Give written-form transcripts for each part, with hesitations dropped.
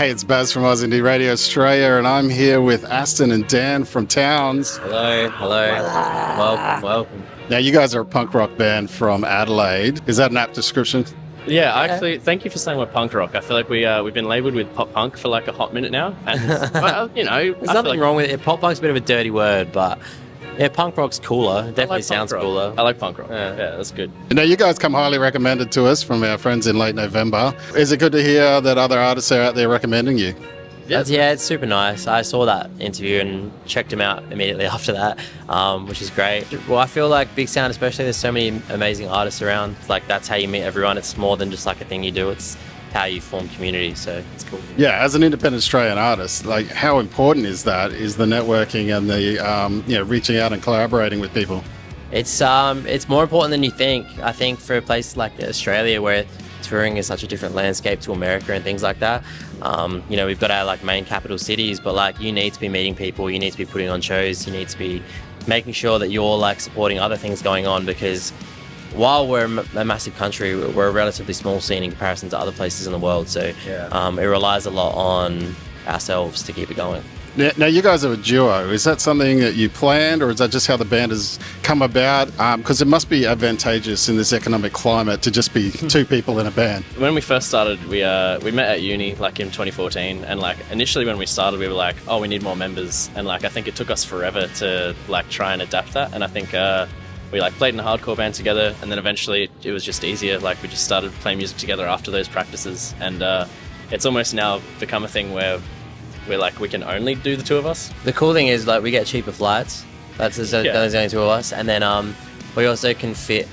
Hey, it's Baz from OzInDi Radio Australia, and I'm here with Aston and Dan from Towns. Hello. Welcome. Now, you guys are a punk rock band from Adelaide. Is that an apt description? Yeah, actually, thank you for saying we're punk rock. I feel like we've been labelled with pop punk for like a hot minute now, and There's nothing wrong with it. Pop punk's a bit of a dirty word, but yeah, punk rock's cooler. It definitely sounds cooler. I like punk rock. Yeah, that's good. Now, you guys come highly recommended to us from our friends in late November. Is it good to hear that other artists are out there recommending you? Yeah, it's super nice. I saw that interview and checked him out immediately after that, which is great. Well, I feel like Big Sound especially, there's so many amazing artists around. Like, that's how you meet everyone. It's more than just like a thing you do. It's how you form community, so it's cool. Yeah, as an independent Australian artist, like, how important is the networking and the reaching out and collaborating with people? It's more important than you think. I think for a place like Australia where touring is such a different landscape to America and things like that. We've got our like main capital cities, but like you need to be meeting people, you need to be putting on shows, you need to be making sure that you're like supporting other things going on, because while we're a massive country, we're a relatively small scene in comparison to other places in the world. So it relies a lot on ourselves to keep it going. Now, you guys are a duo. Is that something that you planned, or is that just how the band has come about? Because it must be advantageous in this economic climate to just be two people in a band. When we first started, we met at uni like in 2014, and like initially when we started, we were like, oh, we need more members, and like I think it took us forever to like try and adapt that, and I think we like played in a hardcore band together, and then eventually it was just easier. Like we just started playing music together after those practices, and it's almost now become a thing where we're like, we can only do the two of us. The cool thing is like we get cheaper flights. There's only two of us, and then we also can fit,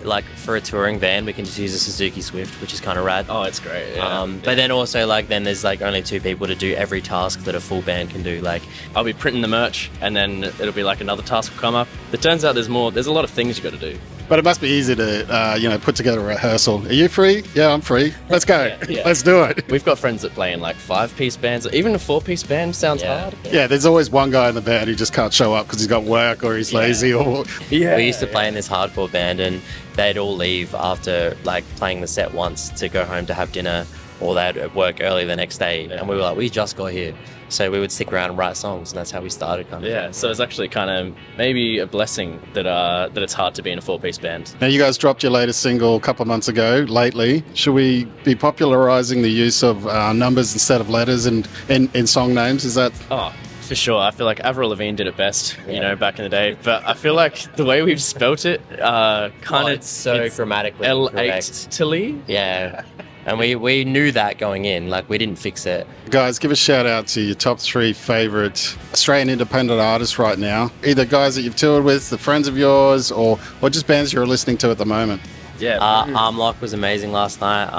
like for a touring van, we can just use a Suzuki Swift, which is kind of rad. Oh, it's great. But then also like then there's like only two people to do every task that a full band can do. Like I'll be printing the merch, and then it'll be like another task will come up. It turns out there's a lot of things you got to do. But it must be easy to, put together a rehearsal. Are you free? Yeah, I'm free. Let's go. Yeah. Let's do it. We've got friends that play in like 5-piece bands. Even a 4-piece band sounds hard. Yeah, there's always one guy in the band who just can't show up because he's got work or he's lazy or... We used to play in this hardcore band, and they'd all leave after like playing the set once to go home to have dinner, or they'd work early the next day. And we were like, we just got here. So we would stick around and write songs, and that's how we started kind of. Yeah, so it's actually kind of maybe a blessing that it's hard to be in a 4-piece band. Now, you guys dropped your latest single a couple of months ago, Lately. Should we be popularising the use of numbers instead of letters in song names? Is that... Oh, for sure. I feel like Avril Lavigne did it best, back in the day. But I feel like the way we've spelt it, it's so grammatically L8-tily. Yeah. And we knew that going in, like we didn't fix it. Guys, give a shout out to your top 3 favourite Australian independent artists right now. Either guys that you've toured with, the friends of yours, or just bands you're listening to at the moment. Yeah. Armlock was amazing last night.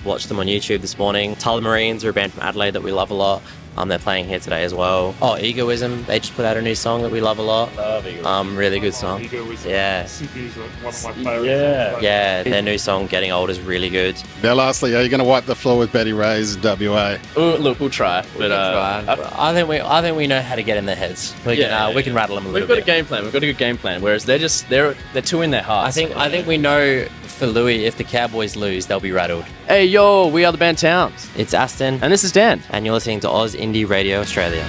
Watched them on YouTube this morning. Tullarmarines are a band from Adelaide that we love a lot. They're playing here today as well. Oh, Egoism, they just put out a new song that we love a lot. Love Egoism. Really good song. Egoism. Yeah. CP's like one of my favourites. Yeah, their new song, Getting Old, is really good. Now, lastly, are you going to wipe the floor with Betty Ray's WA? Look, we'll try. But I think we know how to get in their heads. We can rattle them a little bit. We've got a game plan. We've got a good game plan. Whereas they're too in their hearts. I think we know for Louis, if the Cowboys lose, they'll be rattled. Hey, yo, we are the band Towns. It's Aston. And this is Dan. And you're listening to OzInDi Radio Australia.